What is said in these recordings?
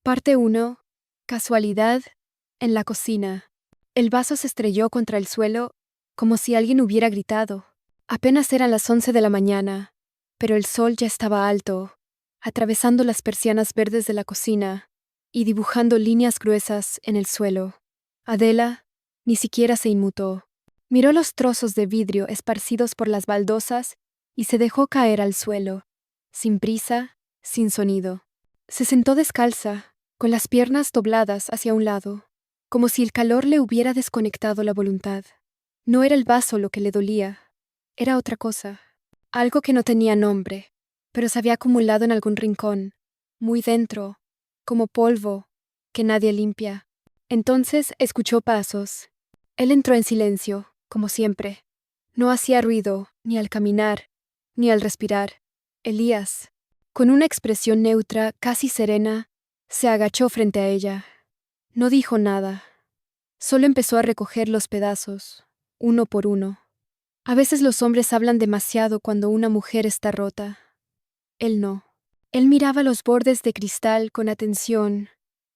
Parte 1. Casualidad en la cocina. El vaso se estrelló contra el suelo como si alguien hubiera gritado. Apenas eran las 11 de la mañana, pero el sol ya estaba alto, atravesando las persianas verdes de la cocina y dibujando líneas gruesas en el suelo. Adela ni siquiera se inmutó. Miró los trozos de vidrio esparcidos por las baldosas y se dejó caer al suelo, sin prisa, sin sonido. Se sentó descalza, con las piernas dobladas hacia un lado, como si el calor le hubiera desconectado la voluntad. No era el vaso lo que le dolía, era otra cosa, algo que no tenía nombre, pero se había acumulado en algún rincón, muy dentro, como polvo, que nadie limpia. Entonces escuchó pasos. Él entró en silencio, como siempre. No hacía ruido, ni al caminar, ni al respirar. Elías, con una expresión neutra, casi serena, se agachó frente a ella. No dijo nada. Solo empezó a recoger los pedazos, uno por uno. A veces los hombres hablan demasiado cuando una mujer está rota. Él no. Él miraba los bordes de cristal con atención,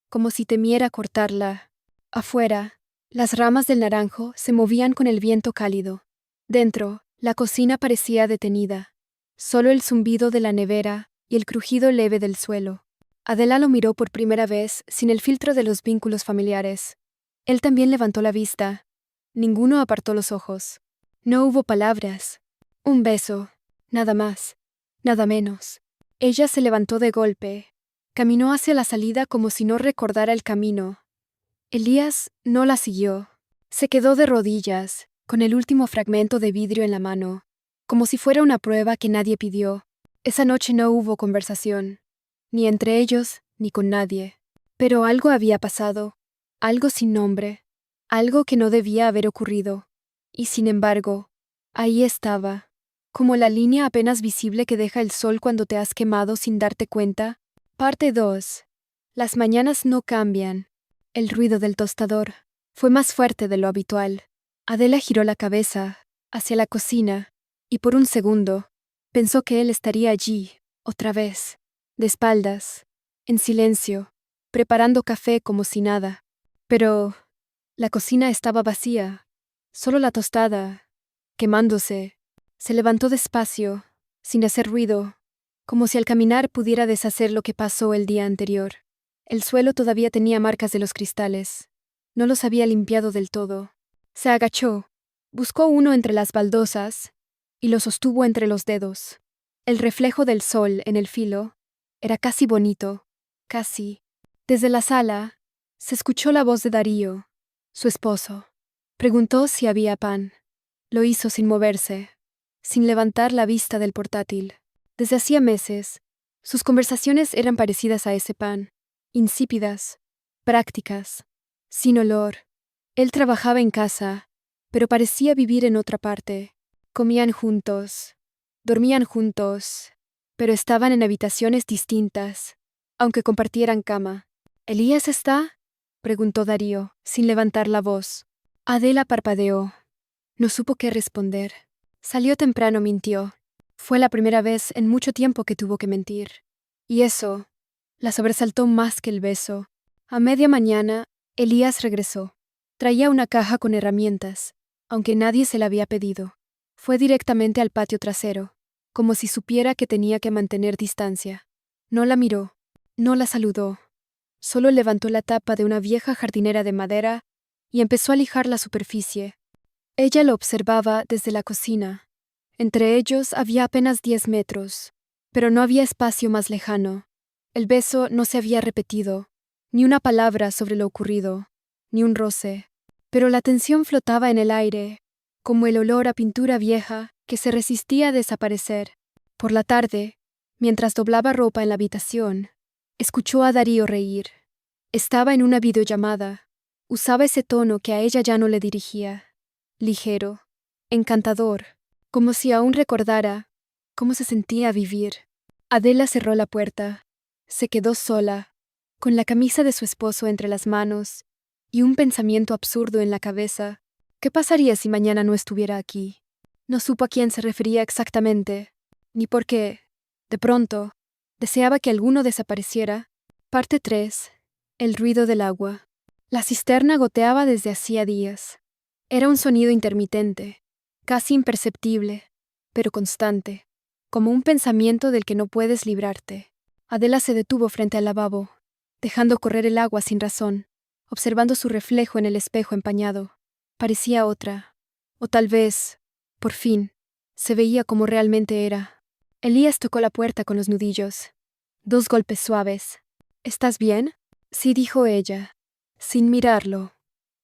como si temiera cortarla. Afuera, las ramas del naranjo se movían con el viento cálido. Dentro, la cocina parecía detenida. Solo el zumbido de la nevera y el crujido leve del suelo. Adela lo miró por primera vez sin el filtro de los vínculos familiares. Él también levantó la vista. Ninguno apartó los ojos. No hubo palabras. Un beso. Nada más. Nada menos. Ella se levantó de golpe. Caminó hacia la salida como si no recordara el camino. Elías no la siguió. Se quedó de rodillas, con el último fragmento de vidrio en la mano, como si fuera una prueba que nadie pidió. Esa noche no hubo conversación, ni entre ellos, ni con nadie. Pero algo había pasado, algo sin nombre, algo que no debía haber ocurrido. Y sin embargo, ahí estaba, como la línea apenas visible que deja el sol cuando te has quemado sin darte cuenta. Parte 2. Las mañanas no cambian. El ruido del tostador fue más fuerte de lo habitual. Adela giró la cabeza hacia la cocina y por un segundo pensó que él estaría allí, otra vez, de espaldas, en silencio, preparando café como si nada. Pero la cocina estaba vacía, solo la tostada, quemándose. Se levantó despacio, sin hacer ruido, como si al caminar pudiera deshacer lo que pasó el día anterior. El suelo todavía tenía marcas de los cristales. No los había limpiado del todo. Se agachó, buscó uno entre las baldosas y lo sostuvo entre los dedos. El reflejo del sol en el filo era casi bonito, casi. Desde la sala se escuchó la voz de Darío, su esposo. Preguntó si había pan. Lo hizo sin moverse, sin levantar la vista del portátil. Desde hacía meses, sus conversaciones eran parecidas a ese pan. Insípidas, prácticas, sin olor. Él trabajaba en casa, pero parecía vivir en otra parte. Comían juntos, dormían juntos, pero estaban en habitaciones distintas, aunque compartieran cama. ¿Elías está?, preguntó Darío, sin levantar la voz. Adela parpadeó. No supo qué responder. Salió temprano, mintió. Fue la primera vez en mucho tiempo que tuvo que mentir. Y eso la sobresaltó más que el beso. A media mañana, Elías regresó. Traía una caja con herramientas, aunque nadie se la había pedido. Fue directamente al patio trasero, como si supiera que tenía que mantener distancia. No la miró, no la saludó. Solo levantó la tapa de una vieja jardinera de madera y empezó a lijar la superficie. Ella lo observaba desde la cocina. Entre ellos había apenas 10 metros, pero no había espacio más lejano. El beso no se había repetido, ni una palabra sobre lo ocurrido, ni un roce, pero la tensión flotaba en el aire, como el olor a pintura vieja que se resistía a desaparecer. Por la tarde, mientras doblaba ropa en la habitación, escuchó a Darío reír. Estaba en una videollamada. Usaba ese tono que a ella ya no le dirigía. Ligero, encantador, como si aún recordara cómo se sentía vivir. Adela cerró la puerta. Se quedó sola, con la camisa de su esposo entre las manos y un pensamiento absurdo en la cabeza. ¿Qué pasaría si mañana no estuviera aquí? No supo a quién se refería exactamente, ni por qué, de pronto, deseaba que alguno desapareciera. Parte 3. El ruido del agua. La cisterna goteaba desde hacía días. Era un sonido intermitente, casi imperceptible, pero constante, como un pensamiento del que no puedes librarte. Adela se detuvo frente al lavabo, dejando correr el agua sin razón, observando su reflejo en el espejo empañado. Parecía otra, o tal vez, por fin, se veía como realmente era. Elías tocó la puerta con los nudillos. 2 golpes suaves. ¿Estás bien? Sí, dijo ella, sin mirarlo.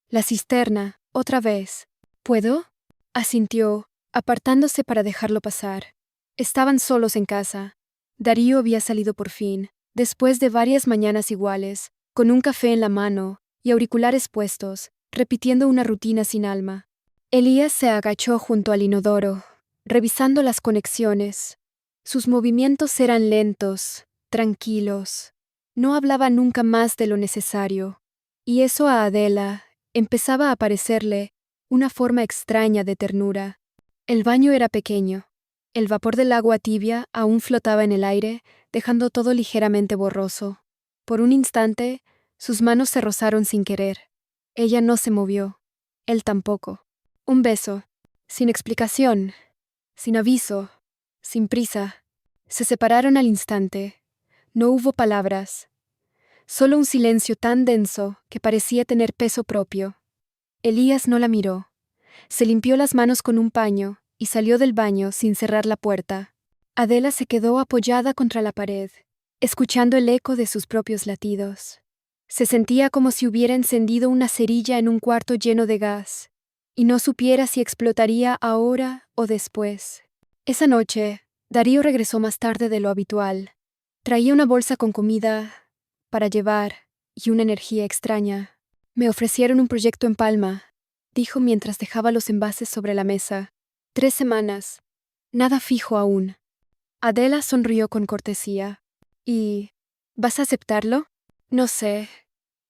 La cisterna, otra vez. ¿Puedo? Asintió, apartándose para dejarlo pasar. Estaban solos en casa. Darío había salido por fin, después de varias mañanas iguales, con un café en la mano y auriculares puestos, repitiendo una rutina sin alma. Elías se agachó junto al inodoro, revisando las conexiones. Sus movimientos eran lentos, tranquilos. No hablaba nunca más de lo necesario. Y eso a Adela empezaba a parecerle una forma extraña de ternura. El baño era pequeño. El vapor del agua tibia aún flotaba en el aire, dejando todo ligeramente borroso. Por un instante, sus manos se rozaron sin querer. Ella no se movió. Él tampoco. Un beso. Sin explicación. Sin aviso. Sin prisa. Se separaron al instante. No hubo palabras. Solo un silencio tan denso que parecía tener peso propio. Elías no la miró. Se limpió las manos con un paño y salió del baño sin cerrar la puerta. Adela se quedó apoyada contra la pared, escuchando el eco de sus propios latidos. Se sentía como si hubiera encendido una cerilla en un cuarto lleno de gas, y no supiera si explotaría ahora o después. Esa noche, Darío regresó más tarde de lo habitual. Traía una bolsa con comida para llevar y una energía extraña. Me ofrecieron un proyecto en Palma, dijo mientras dejaba los envases sobre la mesa. 3 semanas. Nada fijo aún. Adela sonrió con cortesía. ¿Y vas a aceptarlo? No sé.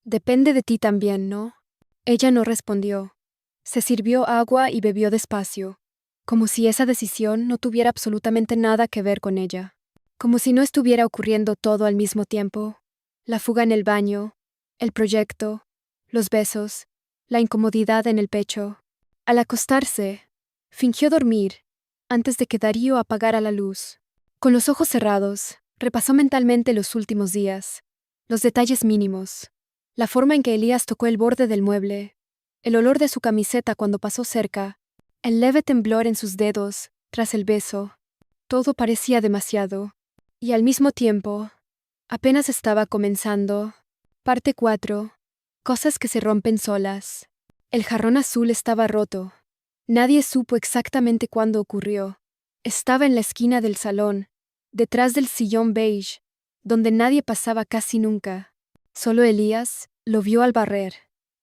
Depende de ti también, ¿no? Ella no respondió. Se sirvió agua y bebió despacio, como si esa decisión no tuviera absolutamente nada que ver con ella. Como si no estuviera ocurriendo todo al mismo tiempo. La fuga en el baño, el proyecto, los besos, la incomodidad en el pecho. Al acostarse, fingió dormir, antes de que Darío apagara la luz. Con los ojos cerrados, repasó mentalmente los últimos días, los detalles mínimos, la forma en que Elías tocó el borde del mueble, el olor de su camiseta cuando pasó cerca, el leve temblor en sus dedos tras el beso. Todo parecía demasiado. Y al mismo tiempo, apenas estaba comenzando. Parte 4. Cosas que se rompen solas. El jarrón azul estaba roto. Nadie supo exactamente cuándo ocurrió. Estaba en la esquina del salón, detrás del sillón beige, donde nadie pasaba casi nunca. Solo Elías lo vio al barrer,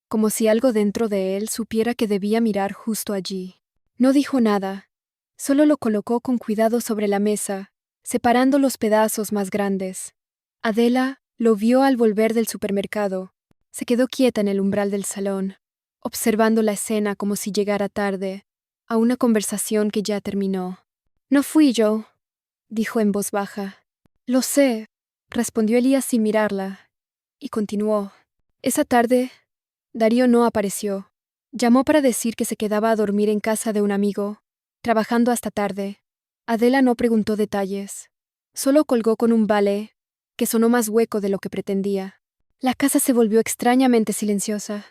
como si algo dentro de él supiera que debía mirar justo allí. No dijo nada, solo lo colocó con cuidado sobre la mesa, separando los pedazos más grandes. Adela lo vio al volver del supermercado. Se quedó quieta en el umbral del salón, observando la escena como si llegara tarde a una conversación que ya terminó. No fui yo, dijo en voz baja. Lo sé, respondió Elías sin mirarla, y continuó. Esa tarde, Darío no apareció. Llamó para decir que se quedaba a dormir en casa de un amigo, trabajando hasta tarde. Adela no preguntó detalles. Solo colgó con un vale que sonó más hueco de lo que pretendía. La casa se volvió extrañamente silenciosa.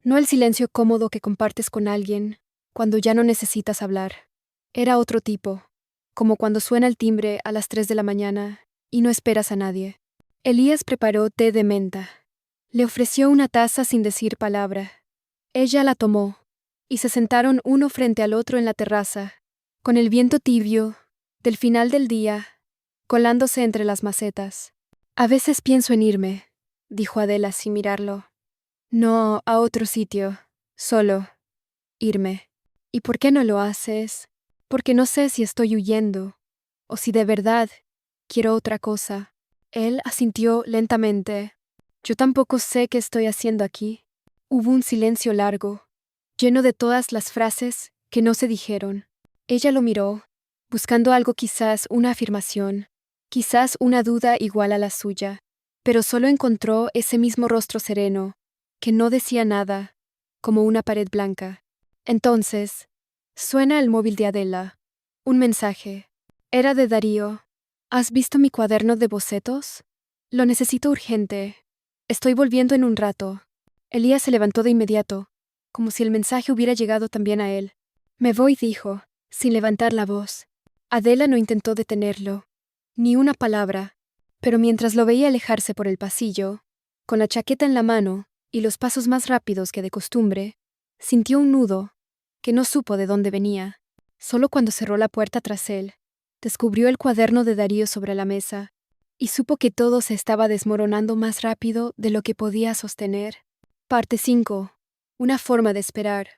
No el silencio cómodo que compartes con alguien cuando ya no necesitas hablar. Era otro tipo, como cuando suena el timbre a las 3 de la mañana y no esperas a nadie. Elías preparó té de menta. Le ofreció una taza sin decir palabra. Ella la tomó, y se sentaron uno frente al otro en la terraza, con el viento tibio, del final del día, colándose entre las macetas. A veces pienso en irme, dijo Adela sin mirarlo. No a otro sitio, solo irme. ¿Y por qué no lo haces? Porque no sé si estoy huyendo, o si de verdad quiero otra cosa. Él asintió lentamente. Yo tampoco sé qué estoy haciendo aquí. Hubo un silencio largo, lleno de todas las frases que no se dijeron. Ella lo miró, buscando algo, quizás una afirmación, quizás una duda igual a la suya. pero solo encontró ese mismo rostro sereno, que no decía nada, como una pared blanca. Entonces, suena el móvil de Adela. Un mensaje. Era de Darío. ¿Has visto mi cuaderno de bocetos? Lo necesito urgente. Estoy volviendo en un rato. Elías se levantó de inmediato, como si el mensaje hubiera llegado también a él. Me voy, dijo, sin levantar la voz. Adela no intentó detenerlo. Ni una palabra. Pero mientras lo veía alejarse por el pasillo, con la chaqueta en la mano y los pasos más rápidos que de costumbre, sintió un nudo, que no supo de dónde venía. Solo cuando cerró la puerta tras él, descubrió el cuaderno de Darío sobre la mesa, y supo que todo se estaba desmoronando más rápido de lo que podía sostener. Parte 5. Una forma de esperar.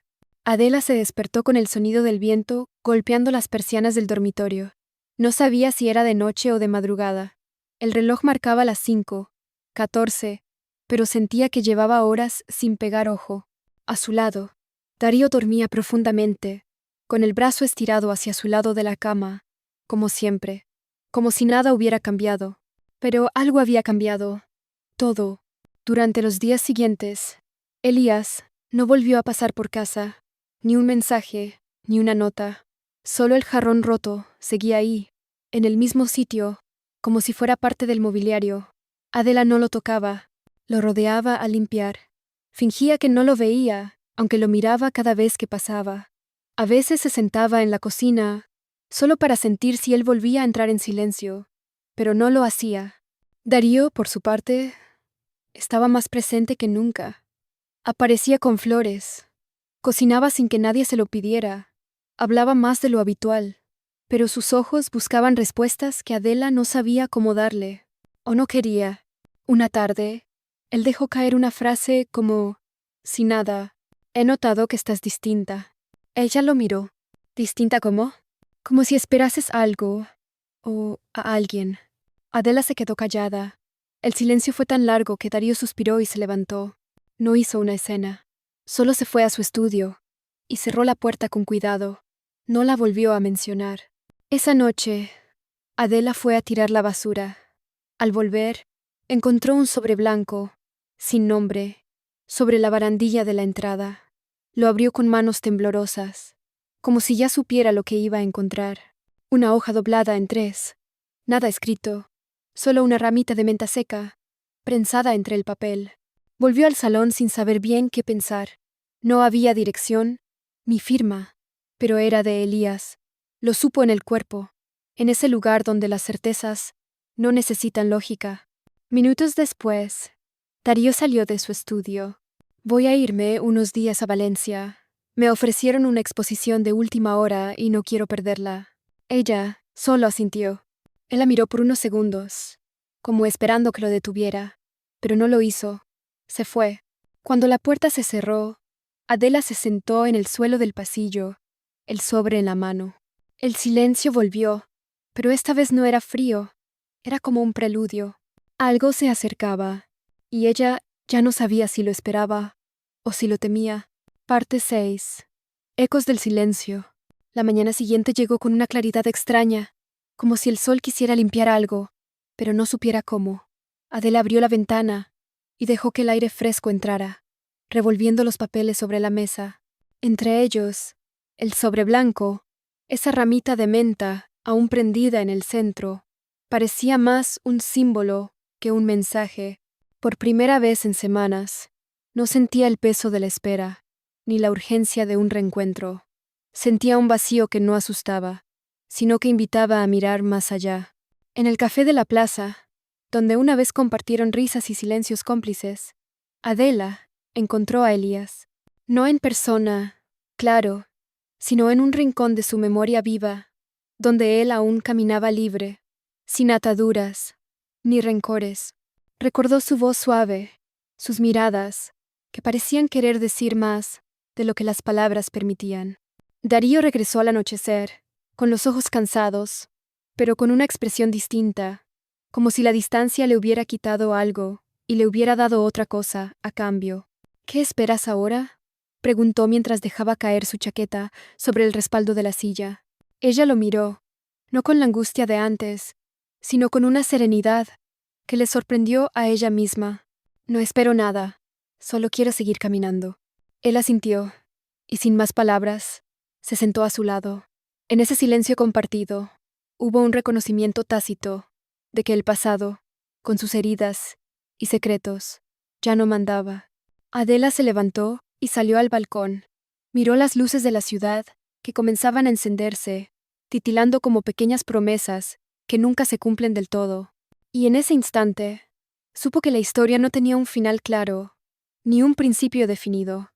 Adela se despertó con el sonido del viento golpeando las persianas del dormitorio. No sabía si era de noche o de madrugada. El reloj marcaba las 5:14, pero sentía que llevaba horas sin pegar ojo. A su lado, Darío dormía profundamente, con el brazo estirado hacia su lado de la cama, como siempre, como si nada hubiera cambiado. Pero algo había cambiado. Todo. Durante los días siguientes, Elías no volvió a pasar por casa. Ni un mensaje, ni una nota. Solo el jarrón roto seguía ahí, en el mismo sitio, como si fuera parte del mobiliario. Adela no lo tocaba, lo rodeaba al limpiar. Fingía que no lo veía, aunque lo miraba cada vez que pasaba. A veces se sentaba en la cocina, solo para sentir si él volvía a entrar en silencio, pero no lo hacía. Darío, por su parte, estaba más presente que nunca. Aparecía con flores, cocinaba sin que nadie se lo pidiera, hablaba más de lo habitual, pero sus ojos buscaban respuestas que Adela no sabía cómo darle, o no quería. Una tarde, él dejó caer una frase como, sin nada, he notado que estás distinta. Ella lo miró. ¿Distinta cómo? Como si esperases algo, o a alguien. Adela se quedó callada. El silencio fue tan largo que Darío suspiró y se levantó. No hizo una escena. Solo se fue a su estudio y cerró la puerta con cuidado. No la volvió a mencionar. Esa noche, Adela fue a tirar la basura. Al volver, encontró un sobre blanco, sin nombre, sobre la barandilla de la entrada. Lo abrió con manos temblorosas, como si ya supiera lo que iba a encontrar. Una hoja doblada en 3. Nada escrito, solo una ramita de menta seca, prensada entre el papel. Volvió al salón sin saber bien qué pensar. No había dirección, ni firma, pero era de Elías. Lo supo en el cuerpo, en ese lugar donde las certezas no necesitan lógica. Minutos después, Darío salió de su estudio. Voy a irme unos días a Valencia. Me ofrecieron una exposición de última hora y no quiero perderla. Ella solo asintió. Él la miró por unos segundos, como esperando que lo detuviera, pero no lo hizo. Se fue. Cuando la puerta se cerró, Adela se sentó en el suelo del pasillo, el sobre en la mano. El silencio volvió, pero esta vez no era frío, era como un preludio. Algo se acercaba, y ella ya no sabía si lo esperaba o si lo temía. Parte 6. Ecos del silencio. La mañana siguiente llegó con una claridad extraña, como si el sol quisiera limpiar algo, pero no supiera cómo. Adela abrió la ventana y dejó que el aire fresco entrara, revolviendo los papeles sobre la mesa. Entre ellos, el sobre blanco, esa ramita de menta aún prendida en el centro, parecía más un símbolo que un mensaje. Por primera vez en semanas, no sentía el peso de la espera, ni la urgencia de un reencuentro. Sentía un vacío que no asustaba, sino que invitaba a mirar más allá. En el café de la plaza, donde una vez compartieron risas y silencios cómplices, Adela encontró a Elías. No en persona, claro, sino en un rincón de su memoria viva, donde él aún caminaba libre, sin ataduras, ni rencores. Recordó su voz suave, sus miradas, que parecían querer decir más de lo que las palabras permitían. Darío regresó al anochecer, con los ojos cansados, pero con una expresión distinta, como si la distancia le hubiera quitado algo y le hubiera dado otra cosa a cambio. ¿Qué esperas ahora?, preguntó mientras dejaba caer su chaqueta sobre el respaldo de la silla. Ella lo miró, no con la angustia de antes, sino con una serenidad que le sorprendió a ella misma. No espero nada, solo quiero seguir caminando. Él asintió, y sin más palabras, se sentó a su lado. En ese silencio compartido, hubo un reconocimiento tácito de que el pasado, con sus heridas y secretos, ya no mandaba. Adela se levantó y salió al balcón. Miró las luces de la ciudad, que comenzaban a encenderse, titilando como pequeñas promesas que nunca se cumplen del todo. Y en ese instante, supo que la historia no tenía un final claro, ni un principio definido,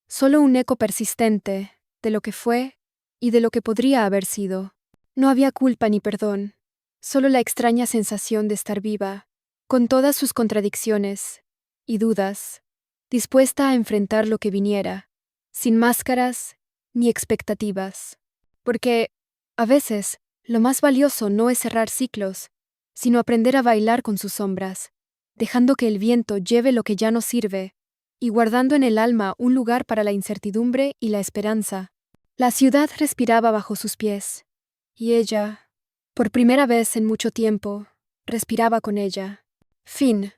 solo un eco persistente de lo que fue y de lo que podría haber sido. No había culpa ni perdón, solo la extraña sensación de estar viva, con todas sus contradicciones y dudas, dispuesta a enfrentar lo que viniera, sin máscaras ni expectativas. Porque, a veces, lo más valioso no es cerrar ciclos, sino aprender a bailar con sus sombras, dejando que el viento lleve lo que ya no sirve, y guardando en el alma un lugar para la incertidumbre y la esperanza. La ciudad respiraba bajo sus pies, y ella, por primera vez en mucho tiempo, respiraba con ella. Fin.